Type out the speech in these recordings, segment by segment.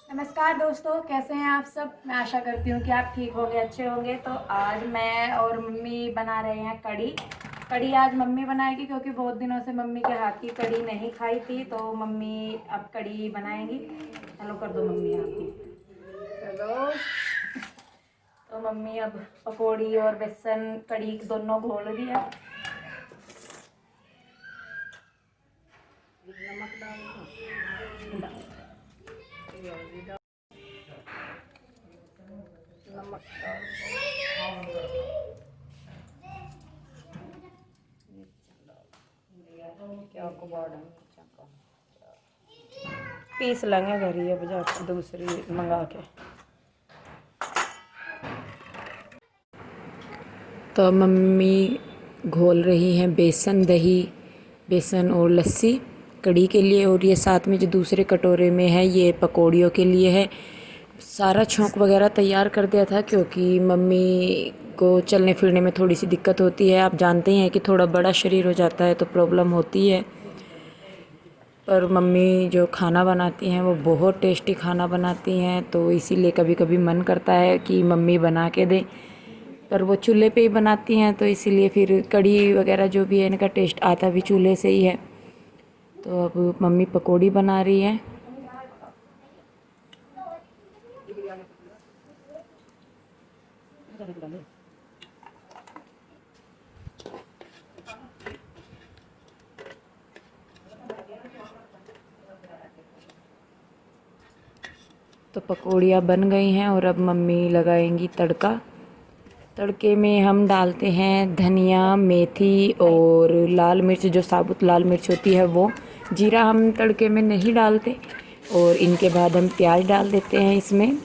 नमस्कार दोस्तों, कैसे हैं आप सब। मैं आशा करती हूँ कि आप ठीक होंगे, अच्छे होंगे। तो आज मैं और मम्मी बना रहे हैं कढ़ी। कढ़ी आज मम्मी बनाएगी क्योंकि बहुत दिनों से मम्मी के हाथ की कढ़ी नहीं खाई थी, तो मम्मी अब कढ़ी बनाएंगी। हेलो कर दो मम्मी आप भी। चलो। तो मम्मी अब पकौड़ी और बेसन कढ़ी दोनों घोल रही है। नमक डाल दो। नमक क्या को बॉर्डर पीस लेंगे घर ही है बाजार से दूसरी मंगा के। तो मम्मी घोल रही हैं बेसन, दही, बेसन और लस्सी कढ़ी के लिए। और ये साथ में जो दूसरे कटोरे में है ये पकौड़ियों के लिए है। सारा छौंक वगैरह तैयार कर दिया था क्योंकि मम्मी को चलने फिरने में थोड़ी सी दिक्कत होती है। आप जानते हैं कि थोड़ा बड़ा शरीर हो जाता है तो प्रॉब्लम होती है। पर मम्मी जो खाना बनाती हैं वो बहुत टेस्टी खाना बनाती हैं, तो इसीलिए कभी कभी मन करता है कि मम्मी बना के दें। पर वो चूल्हे पे ही बनाती हैं तो इसीलिए फिर कढ़ी वगैरह जो भी है इनका टेस्ट आता भी चूल्हे से ही है। तो अब मम्मी पकौड़ी बना रही है। तो पकौड़ियाँ बन गई हैं और अब मम्मी लगाएंगी तड़का। तड़के में हम डालते हैं धनिया, मेथी और लाल मिर्च, जो साबुत लाल मिर्च होती है वो। जीरा हम तड़के में नहीं डालते। और इनके बाद हम प्याज डाल देते हैं इसमें।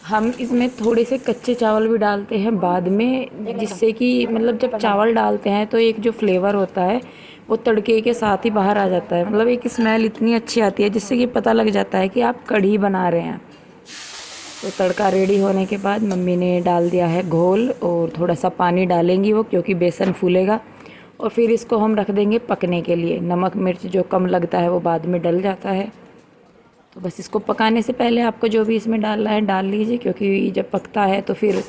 हम इसमें थोड़े से कच्चे चावल भी डालते हैं बाद में, जिससे कि मतलब जब चावल डालते हैं तो एक जो फ्लेवर होता है वो तड़के के साथ ही बाहर आ जाता है। मतलब एक स्मेल इतनी अच्छी आती है जिससे कि पता लग जाता है कि आप कढ़ी बना रहे हैं। तो तड़का रेडी होने के बाद मम्मी ने डाल दिया है घोल, और थोड़ा सा पानी डालेंगी वो क्योंकि बेसन फूलेगा। और फिर इसको हम रख देंगे पकने के लिए। नमक मिर्च जो कम लगता है वो बाद में डल जाता है। तो बस इसको पकाने से पहले आपको जो भी इसमें डालना है डाल लीजिए, क्योंकि जब पकता है तो फिर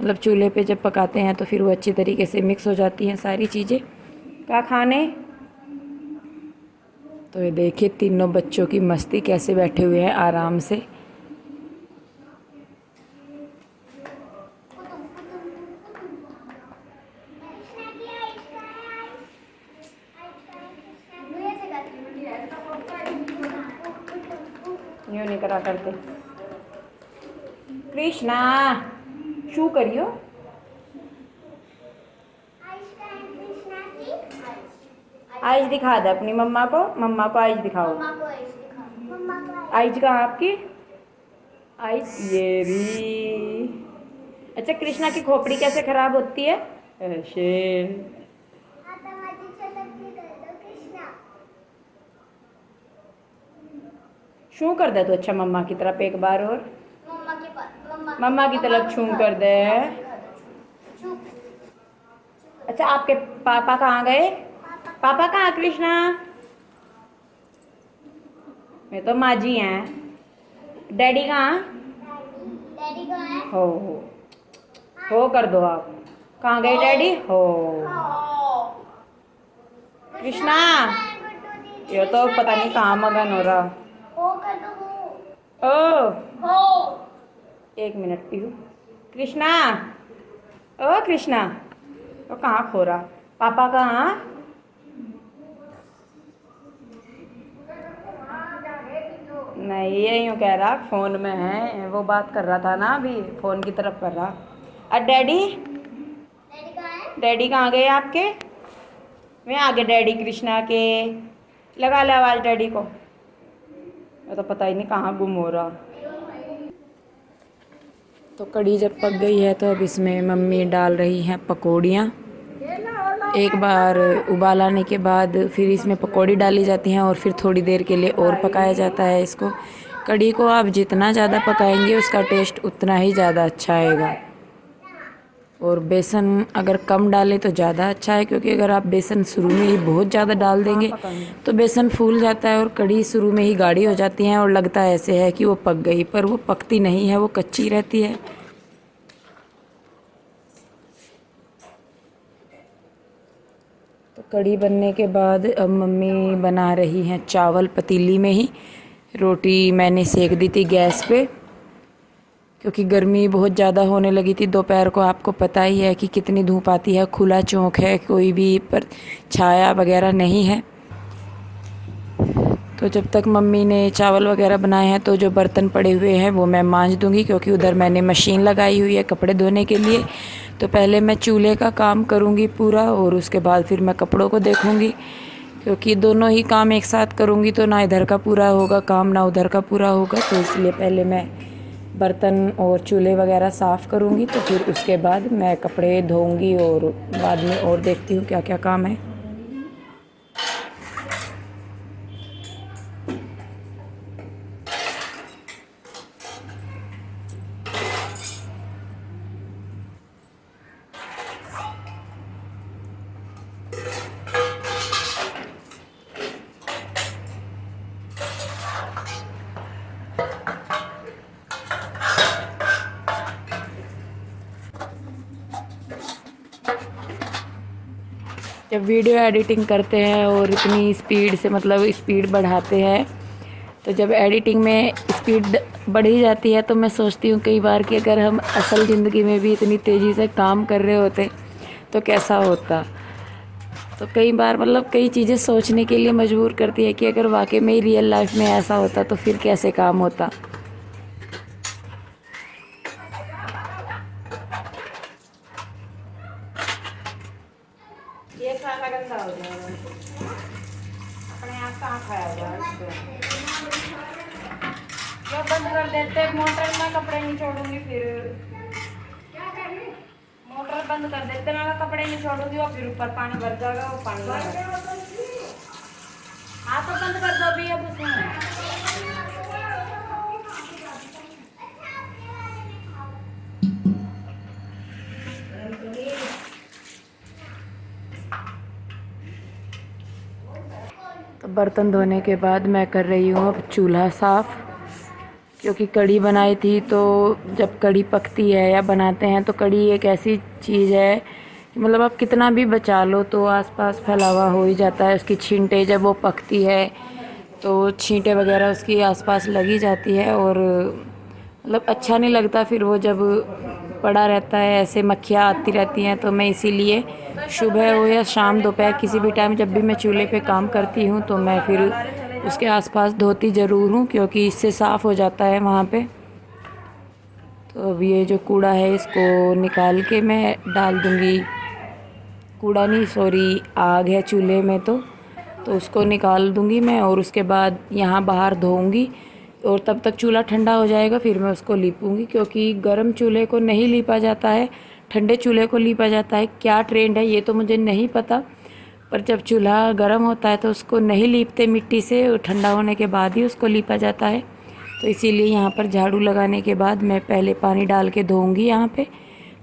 मतलब चूल्हे पे जब पकाते हैं तो फिर वो अच्छी तरीके से मिक्स हो जाती हैं सारी चीज़ें। क्या खाने। तो ये देखिए तीनों बच्चों की मस्ती, कैसे बैठे हुए हैं आराम से। यूँ नहीं करा करते। कृष्णा शू करियो। आइज दिखा दे अपनी मम्मा को। मम्मा को आइज दिखाओ। आइज कहाँ आपकी। आइज ये भी। अच्छा, कृष्णा की खोपड़ी कैसे खराब होती है। ऐसे शू कर दे तो अच्छा मम्मा की तरफ एक बार और। मम्मा की तरफ छू कर दे। अच्छा, आपके पापा कहाँ गए। पापा कहाँ कृष्णा। मैं तो माँ जी हैं। डैडी कहाँ। हो कर दो आप। कहाँ गए डैडी हो। कृष्णा ये तो पता नहीं कहाँ मगन हो रहा। ओ एक मिनट पीहू। कृष्णा ओ कृष्णा वो कहाँ खो रहा। पापा कहाँ। नहीं ये यूँ कह रहा फ़ोन में है, वो बात कर रहा था ना अभी, फ़ोन की तरफ कर रहा। और डैडी। डैडी कहाँ गए आपके। मैं आगे डैडी कृष्णा के। लगा ले आवाज़ डैडी को। मैं तो पता ही नहीं कहाँ गुम हो रहा। तो कढ़ी जब पक गई है तो अब इसमें मम्मी डाल रही हैं पकौड़ियाँ। एक बार उबाल आने के बाद फिर इसमें पकौड़ी डाली जाती हैं और फिर थोड़ी देर के लिए और पकाया जाता है इसको। कढ़ी को आप जितना ज़्यादा पकाएंगे उसका टेस्ट उतना ही ज़्यादा अच्छा आएगा। और बेसन अगर कम डालें तो ज़्यादा अच्छा है, क्योंकि अगर आप बेसन शुरू में ही बहुत ज़्यादा डाल देंगे तो बेसन फूल जाता है और कढ़ी शुरू में ही गाढ़ी हो जाती है और लगता है ऐसे है कि वो पक गई, पर वो पकती नहीं है, वो कच्ची रहती है। तो कढ़ी बनने के बाद अब मम्मी बना रही हैं चावल पतीली में ही। रोटी मैंने सेक दी थी गैस पे, क्योंकि गर्मी बहुत ज़्यादा होने लगी थी दोपहर को। आपको पता ही है कि कितनी धूप आती है, खुला चौक है, कोई भी पर छाया वगैरह नहीं है। तो जब तक मम्मी ने चावल वगैरह बनाए हैं तो जो बर्तन पड़े हुए हैं वो मैं मांज दूंगी, क्योंकि उधर मैंने मशीन लगाई हुई है कपड़े धोने के लिए। तो पहले मैं चूल्हे का काम करूंगी पूरा और उसके बाद फिर मैं कपड़ों को देखूंगी, क्योंकि दोनों ही काम एक साथ करूंगी तो ना इधर का पूरा होगा काम ना उधर का पूरा होगा। तो इसलिए पहले मैं बर्तन और चूल्हे वगैरह साफ़ करूंगी, तो फिर उसके बाद मैं कपड़े धोऊंगी और बाद में और देखती हूँ क्या क्या काम है। जब वीडियो एडिटिंग करते हैं और इतनी स्पीड से मतलब स्पीड बढ़ाते हैं, तो जब एडिटिंग में स्पीड बढ़ ही जाती है तो मैं सोचती हूँ कई बार कि अगर हम असल ज़िंदगी में भी इतनी तेज़ी से काम कर रहे होते तो कैसा होता। तो कई बार मतलब कई चीज़ें सोचने के लिए मजबूर करती है कि अगर वाकई में ही रियल लाइफ में ऐसा होता तो फिर कैसे काम होता। ये खाना गंदा हो जाएगा, अपने आप कहाँ खाया जाए। ये बंद कर देते, मोटर में कपड़े नहीं छोड़ूंगी, फिर मोटर बंद कर देते, मैं कपड़े नहीं छोड़ूंगी और फिर ऊपर पानी भर जाएगा, वो पानी हाँ तो बंद कर दो अभी, अब उसमें तो बर्तन धोने के बाद मैं कर रही हूँ अब चूल्हा साफ़, क्योंकि कढ़ी बनाई थी। तो जब कढ़ी पकती है या बनाते हैं तो कढ़ी एक ऐसी चीज़ है कि मतलब आप कितना भी बचा लो तो आसपास फैला हुआ हो ही जाता है। उसकी छींटे जब वो पकती है तो छींटे वगैरह उसकी आसपास लगी जाती है और मतलब अच्छा नहीं लगता फिर वो जब पड़ा रहता है, ऐसे मक्खियाँ आती रहती हैं। तो मैं इसीलिए सुबह हो या शाम दोपहर किसी भी टाइम जब भी मैं चूल्हे पे काम करती हूँ तो मैं फिर उसके आसपास धोती ज़रूर हूँ, क्योंकि इससे साफ़ हो जाता है वहाँ पे। तो अब ये जो कूड़ा है इसको निकाल के मैं डाल दूँगी, कूड़ा नहीं सॉरी आग है चूल्हे में तो उसको निकाल दूँगी मैं और उसके बाद यहाँ बाहर धोऊँगी और तब तक चूल्हा ठंडा हो जाएगा, फिर मैं उसको लीपूँगी। क्योंकि गर्म चूल्हे को नहीं लीपा जाता है, ठंडे चूल्हे को लीपा जाता है। क्या ट्रेंड है ये तो मुझे नहीं पता, पर जब चूल्हा गर्म होता है तो उसको नहीं लीपते मिट्टी से, ठंडा होने के बाद ही उसको लीपा जाता है। तो इसीलिए यहाँ पर झाड़ू लगाने के बाद मैं पहले पानी डाल के धोऊँगी यहाँ पे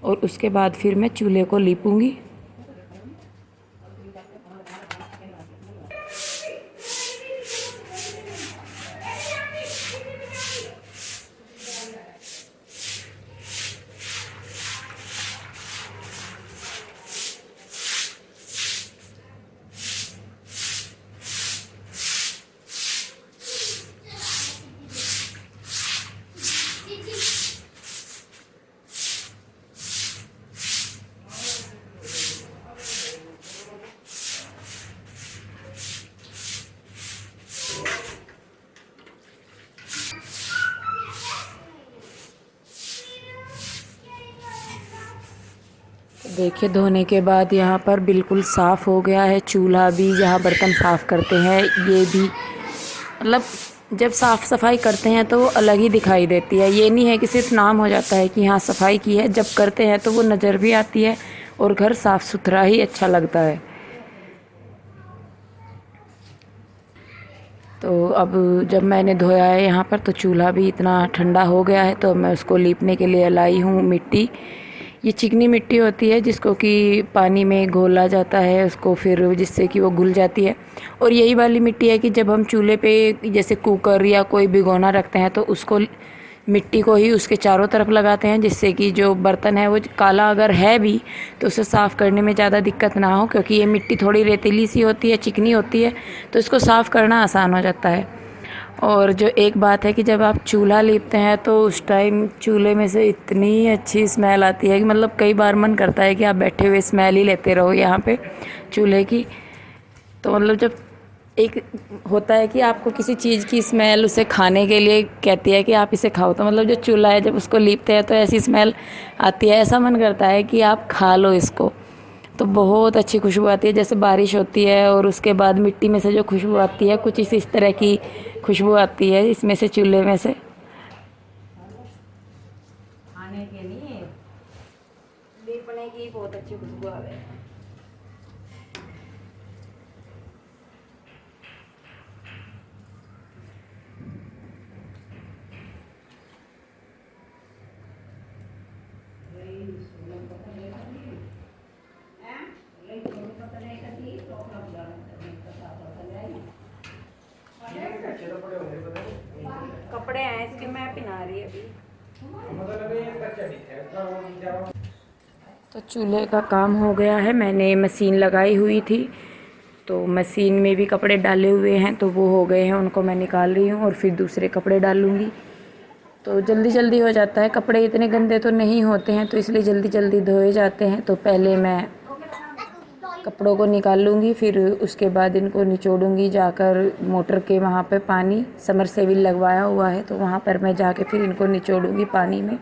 और उसके बाद फिर मैं चूल्हे को लीपूँगी। देखिए धोने के बाद यहाँ पर बिल्कुल साफ़ हो गया है चूल्हा भी, जहाँ बर्तन साफ़ करते हैं ये भी। मतलब जब साफ़ सफाई करते हैं तो वो अलग ही दिखाई देती है। ये नहीं है कि सिर्फ नाम हो जाता है कि हाँ सफाई की है, जब करते हैं तो वो नज़र भी आती है और घर साफ़ सुथरा ही अच्छा लगता है। तो अब जब मैंने धोया है यहाँ पर तो चूल्हा भी इतना ठंडा हो गया है, तो मैं उसको लीपने के लिए लाई हूँ मिट्टी। ये चिकनी मिट्टी होती है जिसको कि पानी में घोला जाता है उसको, फिर जिससे कि वो घुल जाती है। और यही वाली मिट्टी है कि जब हम चूल्हे पे जैसे कुकर या कोई भिगोना रखते हैं तो उसको मिट्टी को ही उसके चारों तरफ लगाते हैं, जिससे कि जो बर्तन है वो काला अगर है भी तो उसे साफ़ करने में ज़्यादा दिक्कत ना हो, क्योंकि ये मिट्टी थोड़ी रेतीली सी होती है, चिकनी होती है, तो इसको साफ़ करना आसान हो जाता है। और जो एक बात है कि जब आप चूल्हा लीपते हैं तो उस टाइम चूल्हे में से इतनी अच्छी स्मेल आती है कि मतलब कई बार मन करता है कि आप बैठे हुए स्मेल ही लेते रहो यहाँ पे चूल्हे की। तो मतलब जब एक होता है कि आपको किसी चीज़ की स्मेल उसे खाने के लिए कहती है कि आप इसे खाओ, तो मतलब जो चूल्हा है जब उसको लीपते हैं तो ऐसी स्मेल आती है, ऐसा मन करता है कि आप खा लो इसको। तो बहुत अच्छी खुशबू आती है, जैसे बारिश होती है और उसके बाद मिट्टी में से जो खुशबू आती है, कुछ इस तरह की खुशबू आती है इसमें से, चूल्हे में से। खाने के लिए लीपने की बहुत अच्छी खुशबू आ गई। कपड़े हैं इसके, मैं पहना रही अभी। तो चूल्हे का काम हो गया है, मैंने मशीन लगाई हुई थी तो मशीन में भी कपड़े डाले हुए हैं, तो वो हो गए हैं, उनको मैं निकाल रही हूँ और फिर दूसरे कपड़े डालूँगी। तो जल्दी जल्दी हो जाता है, कपड़े इतने गंदे तो नहीं होते हैं, तो इसलिए जल्दी जल्दी धोए जाते हैं। तो पहले मैं कपड़ों को निकाल लूँगी, फिर उसके बाद इनको निचोड़ूँगी जाकर मोटर के वहाँ पे, पानी समरसेबिल लगवाया हुआ है तो वहाँ पर मैं जाके फिर इनको निचोड़ूँगी पानी में।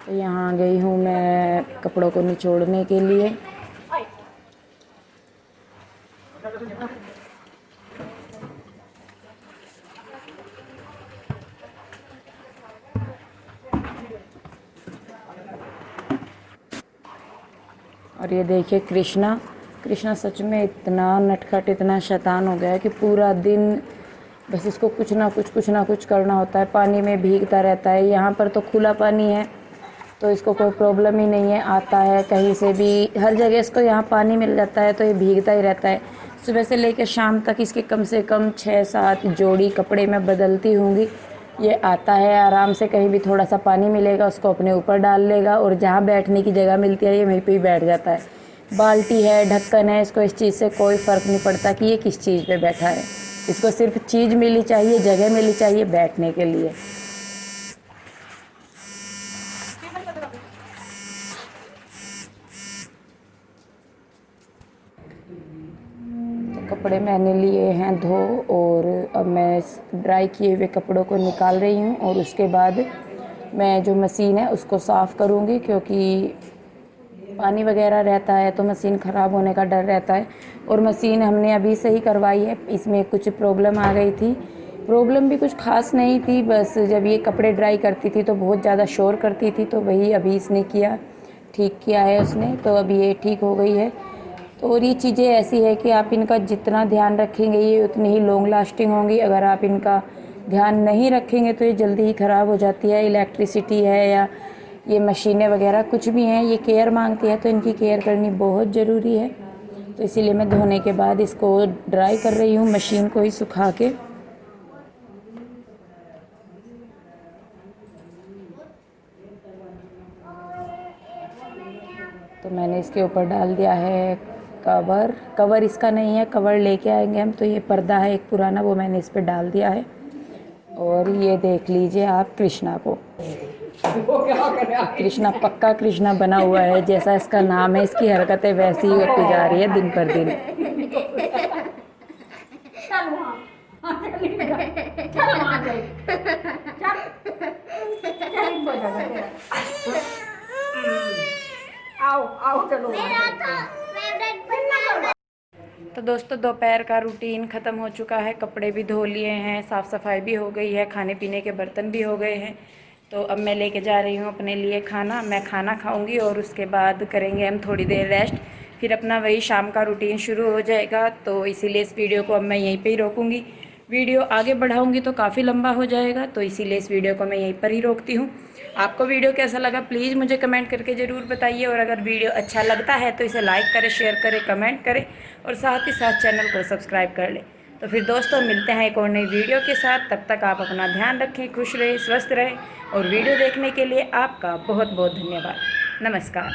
तो यहाँ गई हूँ मैं कपड़ों को निचोड़ने के लिए। और ये देखिए कृष्णा, कृष्णा सच में इतना नटखट, इतना शैतान हो गया है कि पूरा दिन बस इसको कुछ ना कुछ करना होता है, पानी में भीगता रहता है। यहाँ पर तो खुला पानी है तो इसको कोई प्रॉब्लम ही नहीं है, आता है कहीं से भी, हर जगह इसको यहाँ पानी मिल जाता है तो ये भीगता ही रहता है। सुबह से लेकर शाम तक इसके कम से कम 6-7 जोड़ी कपड़े मैं बदलती होंगी। ये आता है आराम से, कहीं भी थोड़ा सा पानी मिलेगा उसको अपने ऊपर डाल लेगा और जहाँ बैठने की जगह मिलती है ये वहीं पे ही बैठ जाता है। बाल्टी है, ढक्कन है, इसको इस चीज़ से कोई फ़र्क नहीं पड़ता कि ये किस चीज़ पे बैठा है। इसको सिर्फ चीज़ मिली चाहिए, जगह मिली चाहिए बैठने के लिए। कपड़े मैंने लिए हैं धो, और अब मैं ड्राई किए हुए कपड़ों को निकाल रही हूँ और उसके बाद मैं जो मशीन है उसको साफ़ करूँगी, क्योंकि पानी वगैरह रहता है तो मशीन ख़राब होने का डर रहता है। और मशीन हमने अभी सही करवाई है, इसमें कुछ प्रॉब्लम आ गई थी, प्रॉब्लम भी कुछ ख़ास नहीं थी, बस जब ये कपड़े ड्राई करती थी तो बहुत ज़्यादा शोर करती थी, तो वही अभी इसने किया, ठीक किया है उसने, तो अभी ये ठीक हो गई है। तो और ये चीज़ें ऐसी है कि आप इनका जितना ध्यान रखेंगे ये उतनी ही लॉन्ग लास्टिंग होंगी, अगर आप इनका ध्यान नहीं रखेंगे तो ये जल्दी ही ख़राब हो जाती है। इलेक्ट्रिसिटी है या ये मशीनें वगैरह कुछ भी हैं, ये केयर मांगती है, तो इनकी केयर करनी बहुत ज़रूरी है। तो इसीलिए मैं धोने के बाद इसको ड्राई कर रही हूँ, मशीन को ही सुखा के। तो मैंने इसके ऊपर डाल दिया है कवर, कवर इसका नहीं है, कवर लेके आएंगे हम, तो ये पर्दा है एक पुराना, वो मैंने इस पर डाल दिया है। और ये देख लीजिए आप कृष्णा को, कृष्णा पक्का कृष्णा बना हुआ है, जैसा इसका नाम है इसकी हरकतें वैसी ही होती जा रही है दिन पर दिन। हो जाएगा तेरा। आओ आओ चलो। तो दोस्तों दोपहर का रूटीन ख़त्म हो चुका है, कपड़े भी धो लिए हैं, साफ़ सफाई भी हो गई है, खाने पीने के बर्तन भी हो गए हैं। तो अब मैं लेके जा रही हूँ अपने लिए खाना। मैं खाना खाऊंगी और उसके बाद करेंगे हम थोड़ी देर रेस्ट, फिर अपना वही शाम का रूटीन शुरू हो जाएगा। तो इसीलिए इस वीडियो को अब मैं यहीं पे ही रोकूंगी। वीडियो आगे बढ़ाऊंगी तो काफ़ी लंबा हो जाएगा, तो इसीलिए इस वीडियो को मैं यहीं पर ही रोकती हूँ। आपको वीडियो कैसा लगा प्लीज़ मुझे कमेंट करके ज़रूर बताइए, और अगर वीडियो अच्छा लगता है तो इसे लाइक करें, शेयर करें, कमेंट करें और साथ ही साथ चैनल को सब्सक्राइब कर लें। तो फिर दोस्तों मिलते हैं एक और नई वीडियो के साथ। तब तक आप अपना ध्यान रखें, खुश रहें, स्वस्थ रहें, और वीडियो देखने के लिए आपका बहुत बहुत धन्यवाद। नमस्कार।